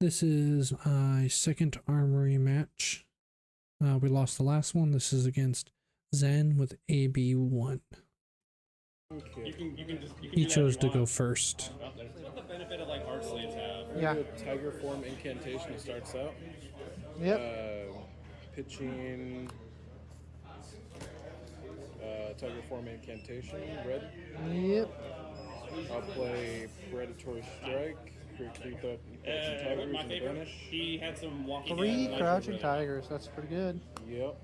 This is my second armory match. We lost the last one. This is against Zen with AB1. Okay. He chose to go first. That's what the benefit of like art slaves have. Yeah. Tiger form incantation that starts out. Yep. Pitching Tiger form incantation, red. Yep. I'll play Predatory Strike, create that Crouching Tigers My and favorite. banish. He had some walking. Three Crouching Tigers. That's pretty good. Yep.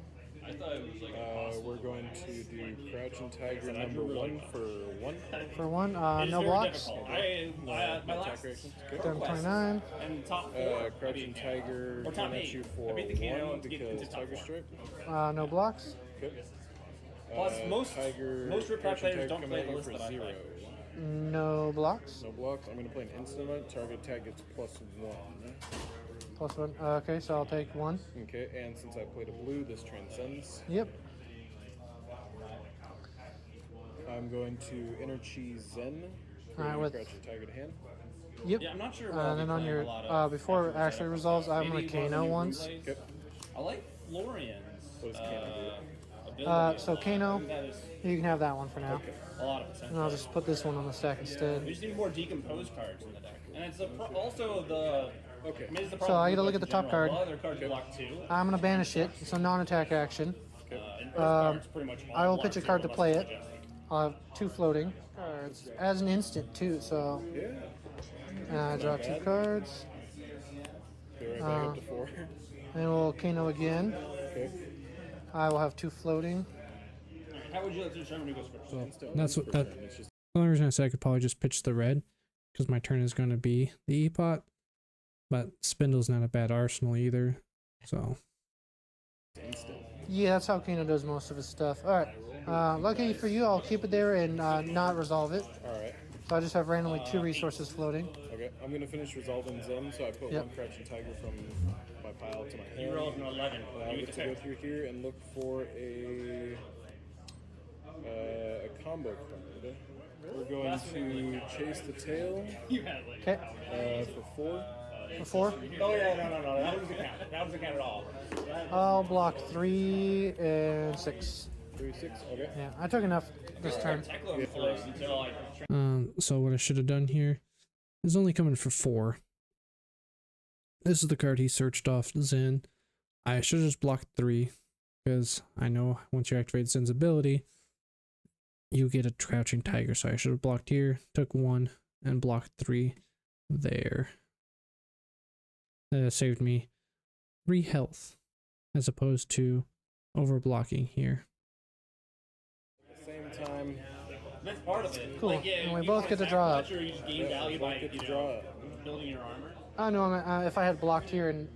I thought it was like We're going to do Crouching Tiger number 1 for 1. For one, It is no very blocks. difficult. My last Down 29. and top 4. Crouching Tiger or top coming at 8. you I for beat the Kano 1 to get because into top Tiger 4. Strike. No blocks. Okay. Plus, most Tiger, most Rip Rap Crouching players Tiger don't coming play at the you list for that I 0. play. No blocks. No blocks. I'm going to play an instant event. Target attack gets +1. Plus one. Okay, so I'll take one. Okay, and since I played a blue, this transcends. Yep. I'm going to Energy Zen. Alright, with- Crouching Tiger to hand. Yep. Yeah, I'm not sure. And then on your before it actually resolves, I'm gonna Kano once. Okay. I like Florian's. What does Kano Ability. So Kano, That is you can have that one for now. a lot of potential. And I'll just put this one on the stack We instead. just need more decomposed cards in the deck, and it's also the. Okay. I mean, it's the So problem I get to with look at the top general. card. All other cards block 2. I'm gonna banish it. It's a non-attack action. And Earth cards pretty much all I will block pitch a 2 card to unless play it's it. adjusted. I'll have 2 floating cards as an instant too. So Yeah. I draw 2 cards, Okay, right back up to 4. and we'll Kano again. Okay. I will have 2 floating. How would you like to determine who goes first? So that's what that. It's just The only reason I said I could probably just pitch the red, because my turn is going to be the E-pot. But Spindle's not a bad arsenal either. So instant. Yeah, that's how Kano does most of his stuff. All right. Lucky for you, I'll keep it there and not resolve it. Alright. So I just have randomly 2 resources floating. Okay. I'm going to finish resolving Zen, so I put Yep. one Crouching Tiger from my pile to my hand. You rolled an 11. I You get get to to go pick. through here and look for a combo card. We're going to chase the tail You had like. Okay. for 4. For 4, Oh yeah, no. That doesn't count. That doesn't count at all. I'll block 3 and 6. 3, 6. Okay. Yeah, I took enough this turn. Technically, first until like. so what I should have done here is only coming for 4. This is the card he searched off Zen. I should have just blocked 3, because I know once you activate Zen's ability, you get a Crouching Tiger. So I should have blocked here, took 1, and blocked 3 there. That saved me 3 health, as opposed to overblocking here. At the same time, That's part of it. Cool. Like, yeah, And we you both can get to attack draw much, or you just gain value by get to draw it. building your armor. I know if I had blocked here and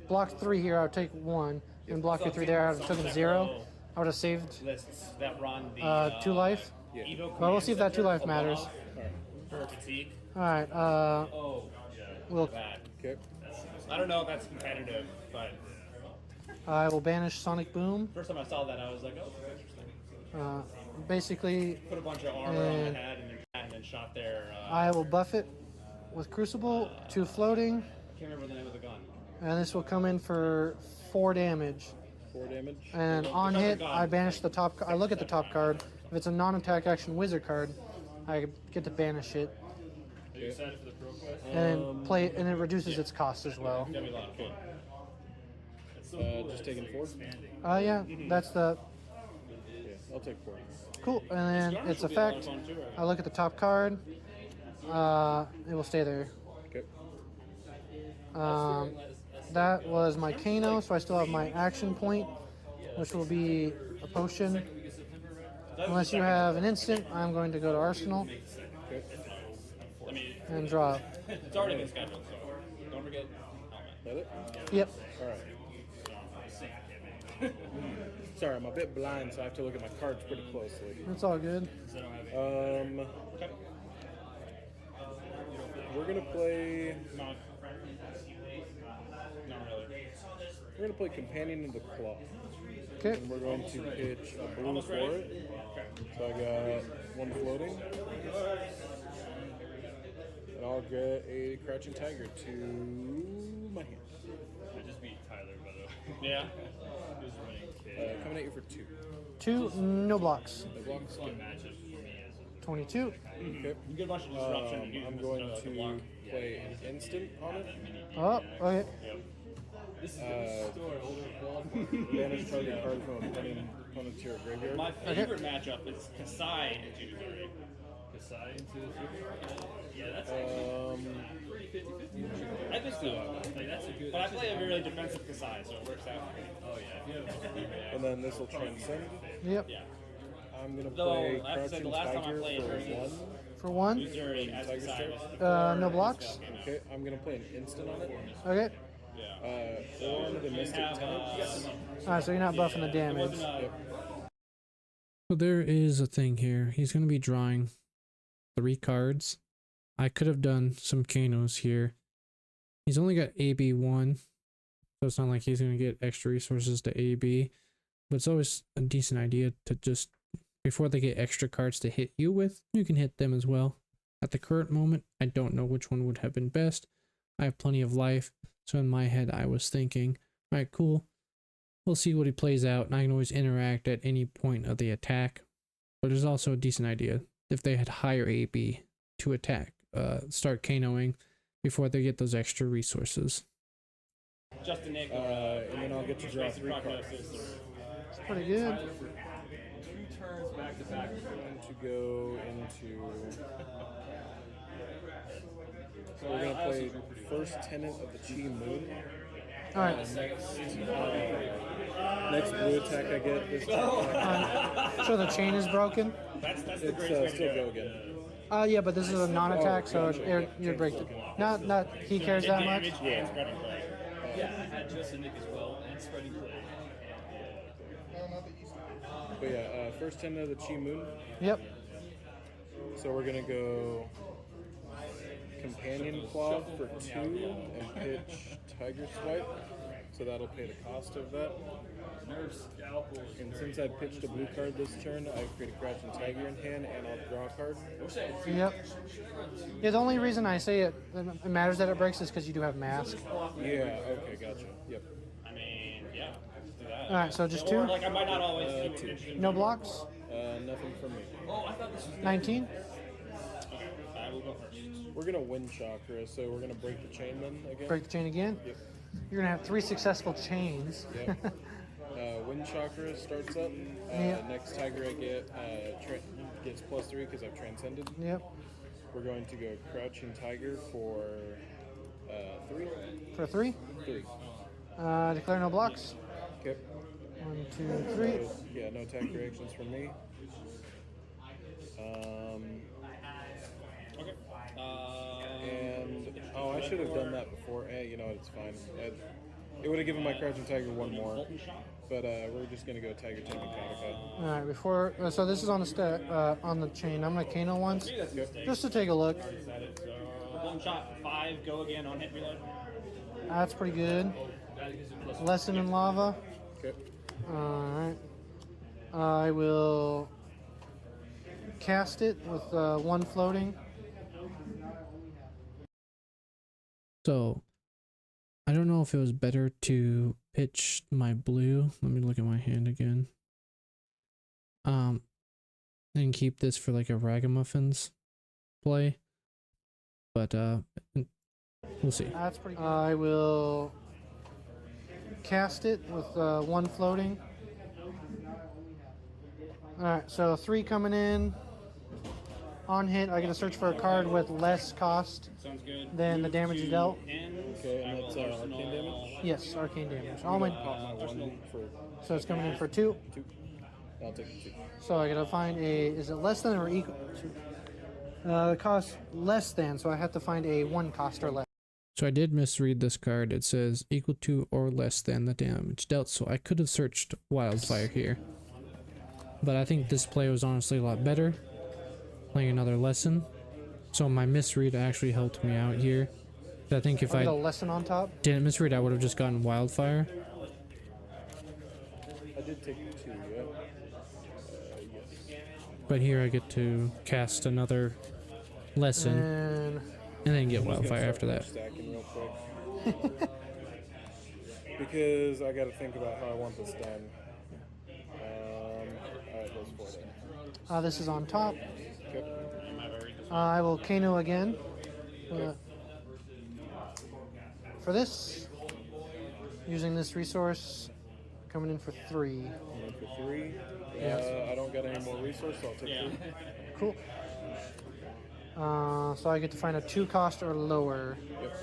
blocked 3 here, I would take 1. And blocked 3 there, I would have taken 0. I would have saved Lists that run the 2 life. Evo But we'll see if that 2 life Center, matters. for fatigue. Alright, Oh, we'll, bad. okay. I don't know if that's competitive, but I will banish Sonic Boom. first time I saw that, I was like, oh, that's interesting. Basically, Put a bunch of armor on the head and then shot their. I will buff it with Crucible, 2 floating, I can't remember the name of the gun. and this will come in for 4 damage. 4 damage. And on hit, I banish the top. I look at the top card. If it's a non-attack action wizard card, I get to banish it, Are you excited for the pro quest? and play it, and it reduces its cost as well. That'd be a lot of fun. Just taking 4. Yeah, that's the Yeah, I'll take 4. cool. And then its effect, I look at the top card. It will stay there. Okay. That was my Kano, so I still have my action point, which will be a potion. Unless you have an instant, I'm going to go to Arsenal and draw. It's already been scheduled, so don't forget helmet. That it? Yep. Alright. Sorry, I'm a bit blind, so I have to look at my cards pretty closely. It's all good. We're gonna play. Not really. We're gonna play Companion of the Claw, Okay. and we're going to pitch a blue for it. So I got 1 floating, and I'll get a Crouching Tiger to my hand. I just beat Tyler, by the way. Yeah. He was running kid. Coming at you for 2. 2, no blocks. No blocks. Fun Okay. matchup for me as a 22. Okay. You get a bunch of disruption. and I'm use going the to block. play an instant on it. Oh, okay. Yep. This is Damage target card from opponent's to your graveyard. my favorite matchup is Kasai into Missouri. Kasai into Yeah, that's pretty 50-50. I think so. Like, that's a good. But I play a really defensive Kasai, so it works out. Oh yeah. And then this will transcend. Yep. Yeah. I'm gonna Though, play I have to say, the Crouching last time I Tiger played for versus 1. For 1. Missouri as Tiger Kasai was Strike. No blocks. Okay, I'm gonna play an instant on it. Okay. Form the Mystic Tenants. Alright, so you're not buffing the damage. So there is a thing here. He's going to be drawing 3 cards. I could have done some Kanos here. He's only got AB1, so it's not like he's going to get extra resources to AB. But it's always a decent idea to just, before they get extra cards to hit you with, you can hit them as well. At the current moment, I don't know which one would have been best. I have plenty of life, so in my head I was thinking, alright, cool. We'll see what he plays out, and I can always interact at any point of the attack. But it's also a decent idea if they had higher AB to attack, start Kanoing before they get those extra resources. Justin Nick, And then I'll get to draw 3 cards. It's pretty good. 2 turns back to back. I'm going to go into. So we're gonna play first tenant of the Chi Moon. Alright. Next blue attack I get this turn. So the chain is broken. That's the It's greatest way to still do go it. again. Yeah, but this is a non-attack, so you break it. Not he cares that much. Damage and spreading play. Yeah, I had Justin Nick as well, and spreading play. But yeah, first tenant of the Chi Moon. Yep. So we're gonna go Companion Claw for 2 and pitch Tiger Swipe. So that'll pay the cost of that. Nerve scalpel. And since I pitched a blue card this turn, I create a Crouching Tiger in hand and I'll draw a card. Yep. Yeah, the only reason I say it matters that it breaks is because you do have mask. Yeah, okay, gotcha. Yep. I mean, yeah, let's do that. Alright, so just Or 2. like I might not always do it. No blocks. Nothing from me. Oh, I thought this was 19. I will go first. We're gonna win Chakra, so we're gonna break the chain then again. Break the chain again. Yep. You're gonna have 3 successful chains. Yep. Wind Chakra starts up. Yep. Next Tiger I get gets +3 because I've transcended. Yep. We're going to go Crouching Tiger for 3. For 3. 3. Declare no blocks. Okay. 1, 2, 3. Yeah, no attack reactions from me. Okay. And I should have done that before. You know what? It's fine. It would have given my Crouching Tiger 1 more. But we're just gonna go Tiger Team and Kanika. All right. Before, so this is on the stack on the chain. I'm gonna Kano once, just to take a look. One shot, 5, go again on hit reload. That's pretty good. Lesson in lava. Okay. All right. I will cast it with 1 floating. So, I don't know if it was better to pitch my blue. Let me look at my hand again. And keep this for like a ragamuffins play. But we'll see. That's pretty. I will cast it with 1 floating. All right. So 3 coming in. On hit, I get to search for a card with less cost Sounds good. than the damage dealt. Okay, and that's arcane damage. Yes, arcane damage. All my, Pop my 1 for so it's coming in for 2. 2. I'll take the 2. So I gotta find a. Is it less than or equal? The cost less than, so I have to find a 1 cost or less. So I did misread this card. It says equal to or less than the damage dealt. So I could have searched Wildfire here. But I think this play was honestly a lot better. Playing another lesson. So my misread actually helped me out here. I think if I get a I lesson on top. didn't misread, I would have just gotten Wildfire. I did take 2, yeah. Yes. But here I get to cast another lesson. And and then get I'm just gonna Wildfire start after that. Stacking real quick. Because I got to think about how I want this done. Alright, those 4 there. This is on top. Okay. I will Kano again. For this, using this resource, coming in for 3. I'm in for 3. Yes. I don't got any more resources, so I'll take 3. Cool. So I get to find a 2 cost or lower. Yep.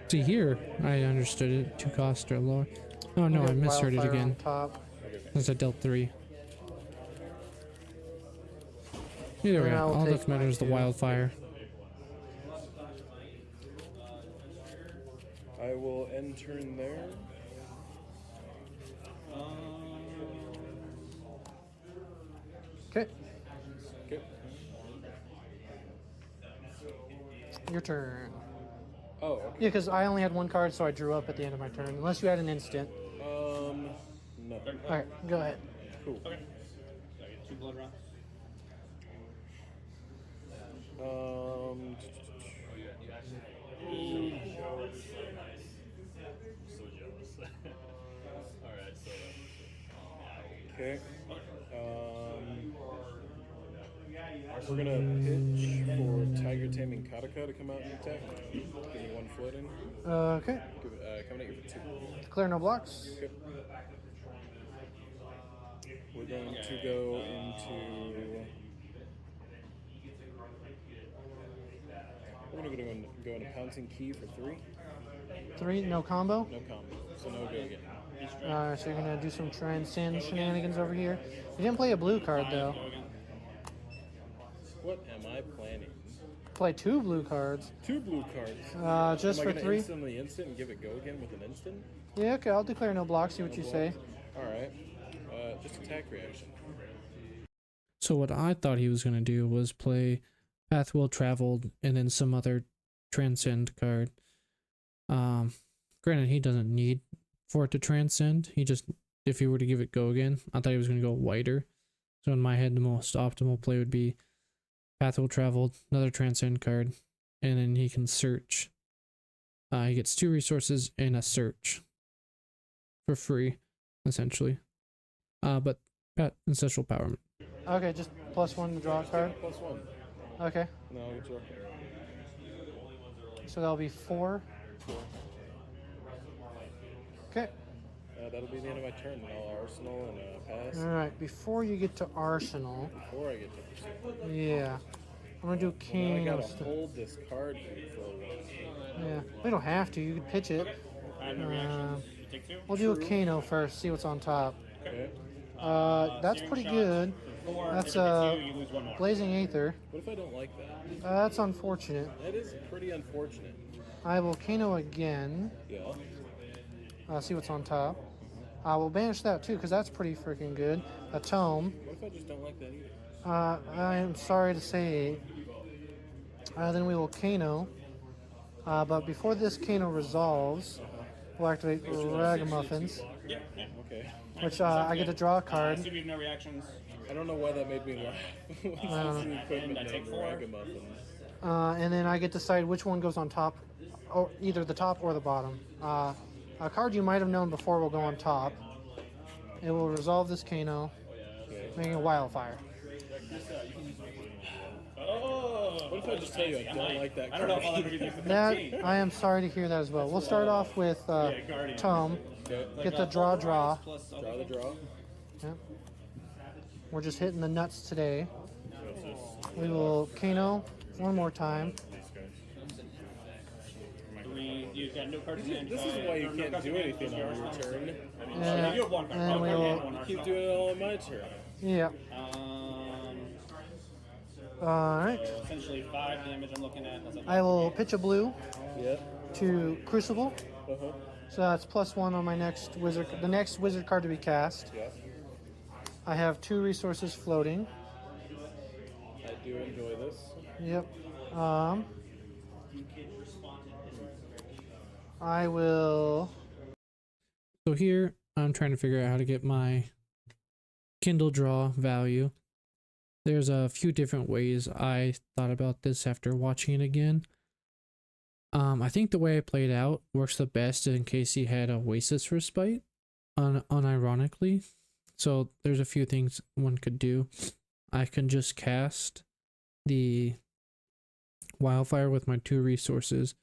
See here, I understood it. 2 cost or lower. Oh no, We'll I get misheard it Wildfire again. on top. Since I dealt 3. Either way, And I will all take that matters is the my 2. Wildfire. I will end turn there. Okay, Okay. your turn. Oh, okay. Yeah, because I only had 1 card, so I drew up at the end of my turn. Unless you had an instant. No. Alright, go ahead. Cool. Okay. So I get 2 blood rounds. So jealous. Alright, so Okay. We're gonna pitch for Tiger Taming Kataka to come out and attack. Give me 1 floating. Okay, Coming at you for 2. declare no blocks. Okay. We're going to go into. We're gonna go into Pouncing Key for 3. 3, no combo. No combo, so no go again. So you're gonna do some transcend shenanigans over here. You didn't play a blue card though. What am I planning? Play 2 blue cards. 2 blue cards. Just am for I gonna 3. instantly instant and give it go again with an instant? Yeah, okay, I'll declare no blocks. See what you say. All right. Just attack reaction. So what I thought he was going to do was play Path Well Traveled and then some other Transcend card. Granted, he doesn't need for it to Transcend. He just, if he were to give it go again, I thought he was going to go whiter. So in my head, the most optimal play would be Path Well Traveled, another Transcend card, and then he can search. He gets 2 resources and a search for free, essentially. But Ancestral Power. Okay, just +1 to draw a card. +1. Okay, No, I'll get you. so that'll be 4. 4. Okay. That'll be the end of my turn. And I'll arsenal and pass. Alright, before you get to Arsenal, Before I get to pursue. yeah, I'm gonna do Now I Kano. gotta hold this card for a while. Yeah, we don't have to. You can pitch it. I have no reactions. You take 2. We'll do a Kano first. See what's on top. Okay. That's Searing pretty shot good. for 4. That's If it gets 2, you lose 1 more. Blazing Aether. What if I don't like that? That's unfortunate. That is pretty unfortunate. I will Kano again. Yeah. See what's on top. I will banish that too, because that's pretty freaking good. A tome. What if I just don't like that either? I am sorry to say. Then we will Kano. But before this Kano resolves, we'll activate Ragamuffins, Yeah, yeah. Okay. which I get to draw a card. Assume you have no reactions. I don't know why that made me laugh. When don't the equipment And I take named 4. Ragamuffins. And then I get to decide which one goes on top, or either the top or the bottom. A card you might have known before will go on top. It will resolve this Kano, making a Wildfire. Oh! What if I just tell you I don't like that I card? don't know if I'll ever get you. That I am sorry to hear that as well. We'll start off with Guardian. Tome. Okay. Get the draw. Draw the draw. Yep. We're just hitting the nuts today. We will Kano 1 more time. 3. You've got no cards in hand. This is why you can't do anything on your turn. And, You have 1 card. and we will, Keep doing it all on my turn. yeah. Alright. Essentially 5 damage I'm looking at. That's I will pitch a blue Yeah. to Crucible. Uh-huh. So that's +1 on my next wizard. The next wizard card to be cast. Yeah. I have 2 resources floating. I do enjoy this. Yep. I will. So here, I'm trying to figure out how to get my Kindle draw value. There's a few different ways I thought about this after watching it again. I think the way I played out works the best in case he had Oasis Respite, unironically. So there's a few things one could do. I can just cast the Wildfire with my 2 resources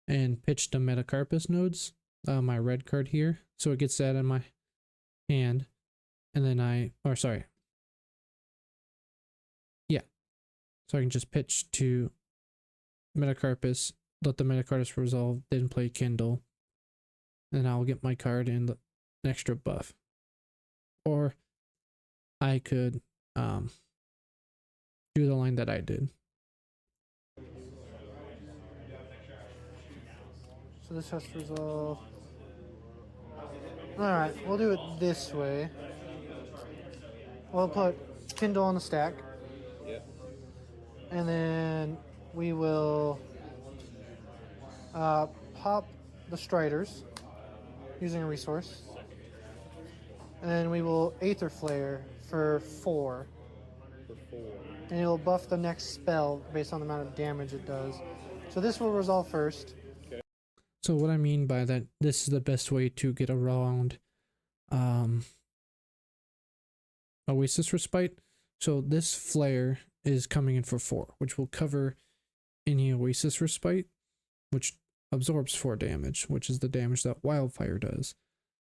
and pitch the Metacarpus nodes, my red card here. So it gets that in my hand. And then so I can just pitch to Metacarpus, let the Metacarpus resolve, then play Kindle. And I'll get my card and an extra buff. Or I could do the line that I did. So this has to resolve. Alright, we'll do it this way. We'll put Kindle on the stack. Yep. And then we will pop the Striders using a resource. And then we will Aether Flare for 4. For 4. And it'll buff the next spell based on the amount of damage it does. So this will resolve first. So what I mean by that, this is the best way to get around Oasis Respite. So this flare is coming in for 4, which will cover any Oasis Respite, which absorbs 4 damage, which is the damage that Wildfire does,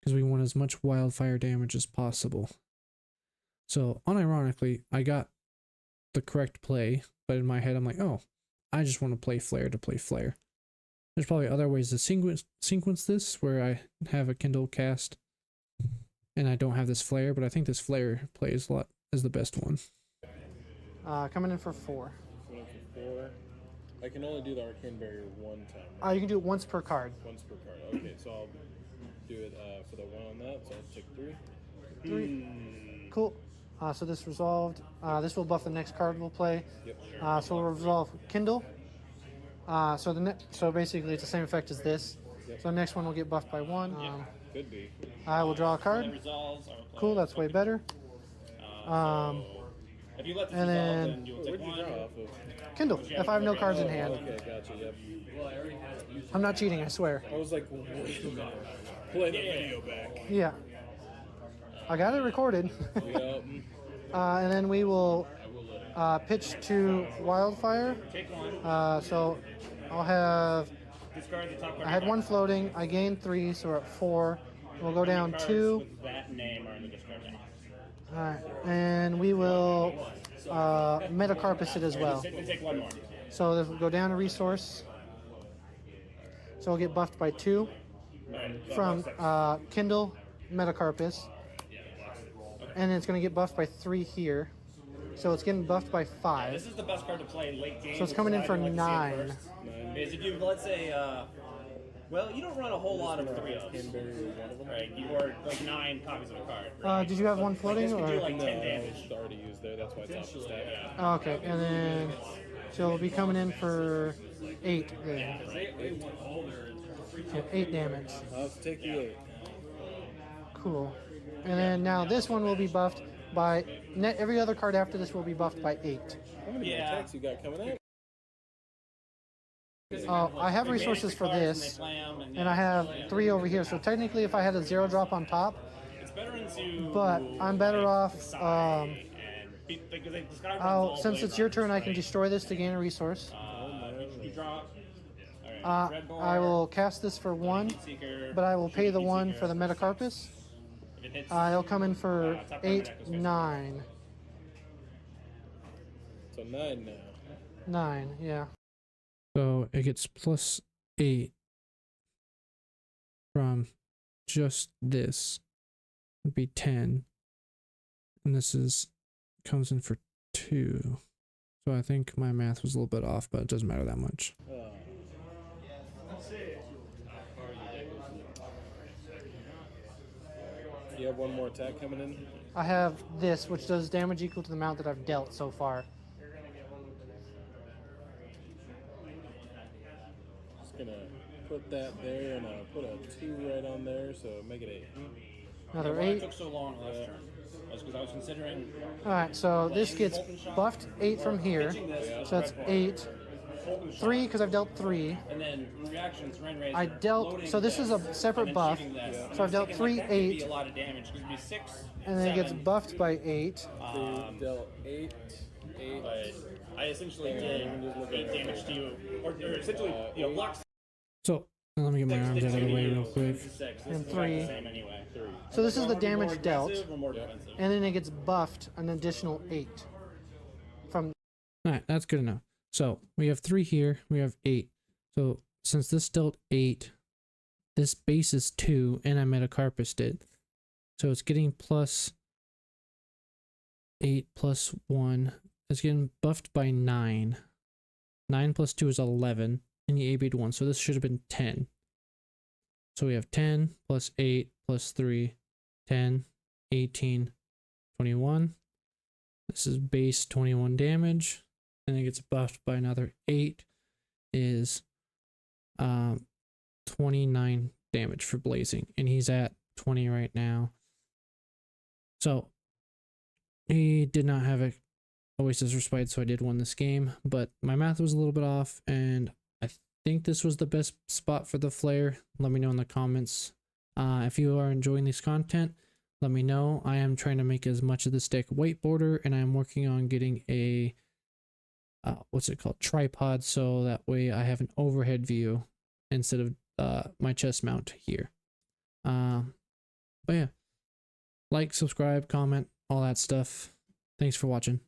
because we want as much Wildfire damage as possible. So unironically, I got the correct play, but in my head I'm like, oh, I just want to play Flare to play Flare. There's probably other ways to sequence this, where I have a Kindle cast and I don't have this Flare, but I think this Flare play is the best one. Coming in for 4. Coming in for 4. I can only do the Arcane Barrier one time. You can do it once per card. Once per card. Okay, so I'll do it for the 1 on that. So I'll take 3. 3. Cool. So this resolved. This will buff the next card we'll play. Yep. So we'll resolve Kindle. So basically it's the same effect as this. Yep. So the next one will get buffed by 1. Could be. I will draw a card. Cool, that's way better. If you let this And resolve, then then you'll Where'd take you 1. draw off of? Kindle, if I have no cards in hand. Okay, gotcha. Yep. I'm not cheating, I swear. I was like, wait a minute. Play the video back. Yeah. I got it recorded. Yep. And then we will pitch to Wildfire. Take 1. So I'll have. Discard the top card. I had 1 floating. I gained 3, so we're at 4. We'll go down Cards 2. with that name are in the discard deck. Alright, and we will Metacarpus it as well. Take 1 more. So this will go down a resource. So we'll get buffed by 2 from Kindle, Metacarpus. And it's going to get buffed by 3 here. So it's getting buffed by 5. This is the best card to play in late game. So it's coming in for 9. Is if you, let's say, well, you don't run a whole lot of 3-0s. Arcane Barrier one of them. Right, you are like 9 copies of a card. Right? Did you have 1 This floating? could do Or? like 10 No, damage. it's already used there. That's why it's off the stack. Oh, okay, and then so it'll be coming in for 8 then. So 8 damage. I'll have to take the 8. Cool. And then now this one will be buffed by every other card after this will be buffed by 8. How many more attacks you got coming out? I have resources for this, and I have 3 over here. So technically, if I had a 0 drop on top, but I'm better off. Since it's your turn, I can destroy this to gain a resource. I will cast this for 1, but I will pay the 1 for the Metacarpus. It'll come in for 8, 9. So 9 now. 9, yeah. So it gets +8 from just this. Would be 10. And this comes in for 2. So I think my math was a little bit off, but it doesn't matter that much. You have 1 more attack coming in? I have this, which does damage equal to the amount that I've dealt so far. Just gonna put that there and put a 2 right on there, so make it 8. Another Why it 8. took so long last turn? because I was considering All right, so this gets buffed 8 from here. So that's 8. 3 because I've dealt 3. and then reactions, rain razor. I dealt, so this is a separate buff. So I've dealt 3, 8, A lot of damage. It could be 6. and then it gets buffed by 8. So you dealt 8, 8. But I essentially did 8 damage to you, or essentially, blocks. So let me get my arms out of the way real quick. 6. And This is 3. the same anyway. So this is the One would be more damage dealt, aggressive or more defensive. and then it gets buffed an additional 8 from. All right, that's good enough. So we have 3 here, we have 8. So since this dealt 8, this base is 2, and I metacarpused it. So it's getting plus 8 plus 1. It's getting buffed by 9. 9 plus 2 is 11, and the AB'd 1, so this should have been 10. So we have 10 plus 8 plus 3, 10, 18, 21. This is base 21 damage. And it gets buffed by another 8 is 29 damage for blazing, and he's at 20 right now. So he did not have a Oasis Respite, so I did win this game, but my math was a little bit off, and I think this was the best spot for the flare. Let me know in the comments. If you are enjoying this content, let me know. I am trying to make as much of this deck white border, and I'm working on getting a what's it called, tripod, so that way I have an overhead view instead of my chest mount here. But yeah, like, subscribe, comment, all that stuff. Thanks for watching.